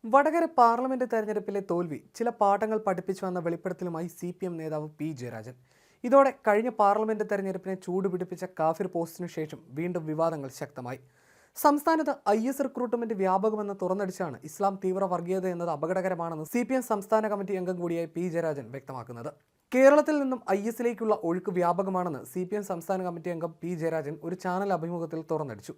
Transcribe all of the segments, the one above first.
Vadakara parliament തെരഞ്ഞെടുപ്പിലെ തോൽവി ചില പാഠങ്ങൾ പഠിപ്പിച്ചുവെന്ന വെളിപ്പെടുത്തലുമായി CPM നേതാവ് പി ജയരാജൻ. ഇതോടെ കഴിഞ്ഞ പാർലമെന്റ് തെരഞ്ഞെടുപ്പിനെ ചൂടുപിടിപ്പിച്ച കാഫിർ പോസ്റ്റിനു ശേഷം വീണ്ടും വിവാദങ്ങൾ ശക്തമായി. സംസ്ഥാനത്ത് IS റിക്രൂട്ട്മെന്റ് വ്യാപകമെന്ന് തുറന്നടിച്ചാണ് ഇസ്ലാം തീവ്ര വർഗീയത എന്നത് അപകടകരമാണെന്ന് CPM സംസ്ഥാന കമ്മിറ്റി അംഗം കൂടിയായ പി ജയരാജൻ വ്യക്തമാക്കുന്നത്. കേരളത്തിൽ നിന്നും ISലേക്കുള്ള ഒഴുക്ക് വ്യാപകമാണെന്ന് CPM സംസ്ഥാന കമ്മിറ്റി അംഗം പി ജയരാജൻ ഒരു ചാനൽ അഭിമുഖത്തിൽ തുറന്നടിച്ചു.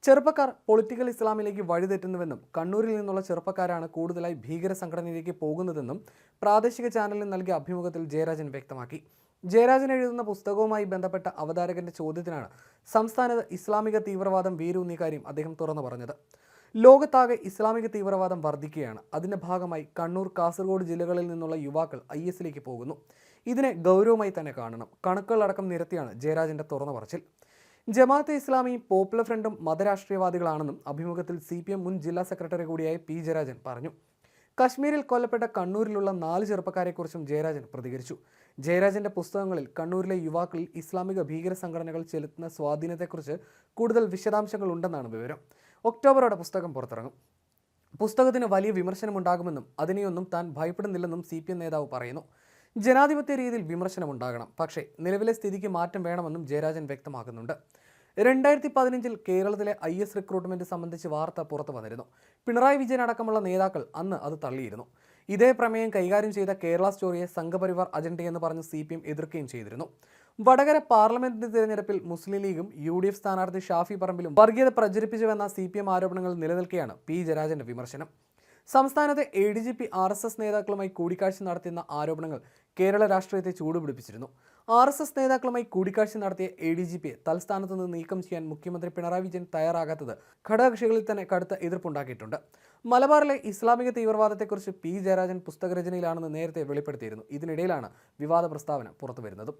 ചെറുപ്പക്കാർ പൊളിറ്റിക്കൽ ഇസ്ലാമിലേക്ക് വഴിതെറ്റുന്നുവെന്നും കണ്ണൂരിൽ നിന്നുള്ള ചെറുപ്പക്കാരാണ് കൂടുതലായി ഭീകര സംഘടനയിലേക്ക് പോകുന്നതെന്നും പ്രാദേശിക ചാനലിന് നൽകിയ അഭിമുഖത്തിൽ ജയരാജൻ വ്യക്തമാക്കി. ജയരാജൻ എഴുതുന്ന പുസ്തകവുമായി ബന്ധപ്പെട്ട അവതാരകന്റെ ചോദ്യത്തിനാണ് സംസ്ഥാനത്ത് ഇസ്ലാമിക തീവ്രവാദം വേരൂന്നിയ കാര്യം അദ്ദേഹം തുറന്നു പറഞ്ഞത്. ലോകത്താകെ ഇസ്ലാമിക തീവ്രവാദം വർദ്ധിക്കുകയാണ്. അതിന്റെ ഭാഗമായി കണ്ണൂർ, കാസർഗോഡ് ജില്ലകളിൽ നിന്നുള്ള യുവാക്കൾ ISലേക്ക് പോകുന്നു. ഇതിനെ ഗൗരവമായി തന്നെ കാണണം. കണക്കുകളടക്കം നിരത്തിയാണ് ജയരാജന്റെ തുറന്നു പറച്ചിൽ. ജമാഅത്തെ ഇസ്ലാമിയും പോപ്പുലർ ഫ്രണ്ടും മതരാഷ്ട്രീയവാദികളാണെന്നും അഭിമുഖത്തിൽ CPM മുൻ ജില്ലാ സെക്രട്ടറി കൂടിയായ പി ജയരാജൻ പറഞ്ഞു. കശ്മീരിൽ കൊല്ലപ്പെട്ട കണ്ണൂരിലുള്ള 4 ചെറുപ്പക്കാരെക്കുറിച്ചും ജയരാജൻ പ്രതികരിച്ചു. ജയരാജന്റെ പുസ്തകങ്ങളിൽ കണ്ണൂരിലെ യുവാക്കളിൽ ഇസ്ലാമിക ഭീകര സംഘടനകൾ ചെലുത്തുന്ന സ്വാധീനത്തെക്കുറിച്ച് കൂടുതൽ വിശദാംശങ്ങൾ ഉണ്ടെന്നാണ് വിവരം. ഒക്ടോബറോടെ പുസ്തകം പുറത്തിറങ്ങും. പുസ്തകത്തിന് വലിയ വിമർശനമുണ്ടാകുമെന്നും അതിനെയൊന്നും താൻ ഭയപ്പെടുന്നില്ലെന്നും CPM നേതാവ് പറയുന്നു. ജനാധിപത്യ രീതിയിൽ വിമർശനമുണ്ടാകണം, പക്ഷേ നിലവിലെ സ്ഥിതിക്ക് മാറ്റം വേണമെന്നും ജയരാജൻ വ്യക്തമാക്കുന്നുണ്ട്. 2015 കേരളത്തിലെ IS റിക്രൂട്ട്മെന്റ് സംബന്ധിച്ച് വാർത്ത പുറത്തു വന്നിരുന്നു. പിണറായി വിജയൻ അടക്കമുള്ള നേതാക്കൾ അന്ന് അത് തള്ളിയിരുന്നു. ഇതേ പ്രമേയം കൈകാര്യം ചെയ്ത കേരള സ്റ്റോറിയെ സംഘപരിവാർ അജണ്ടയെന്ന് പറഞ്ഞ് CPM എതിർക്കുകയും ചെയ്തിരുന്നു. വടകര പാർലമെന്റ് തിരഞ്ഞെടുപ്പിൽ മുസ്ലിം ലീഗും UDF സ്ഥാനാർത്ഥി ഷാഫി പറമ്പിലും വർഗീയത പ്രചരിപ്പിച്ചുവെന്ന CPM ആരോപണങ്ങൾ നിലനിൽക്കെയാണ് പി ജയരാജന്റെ വിമർശനം. സംസ്ഥാനത്തെ ADGP RSS നേതാക്കളുമായി കൂടിക്കാഴ്ച നടത്തിയെന്ന ആരോപണങ്ങൾ കേരള രാഷ്ട്രീയത്തെ ചൂടുപിടിപ്പിച്ചിരുന്നു. RSS നേതാക്കളുമായി കൂടിക്കാഴ്ച നടത്തിയ ADGPയെ തൽസ്ഥാനത്ത് നിന്ന് നീക്കം ചെയ്യാൻ മുഖ്യമന്ത്രി പിണറായി വിജയൻ തയ്യാറാകാത്തത് ഘടകകക്ഷികളിൽ തന്നെ കടുത്ത എതിർപ്പുണ്ടാക്കിയിട്ടുണ്ട്. മലബാറിലെ ഇസ്ലാമിക തീവ്രവാദത്തെക്കുറിച്ച് പി ജയരാജൻ പുസ്തകരചനയിലാണെന്ന് നേരത്തെ വെളിപ്പെടുത്തിയിരുന്നു. ഇതിനിടയിലാണ് വിവാദ പ്രസ്താവന പുറത്തുവരുന്നത്.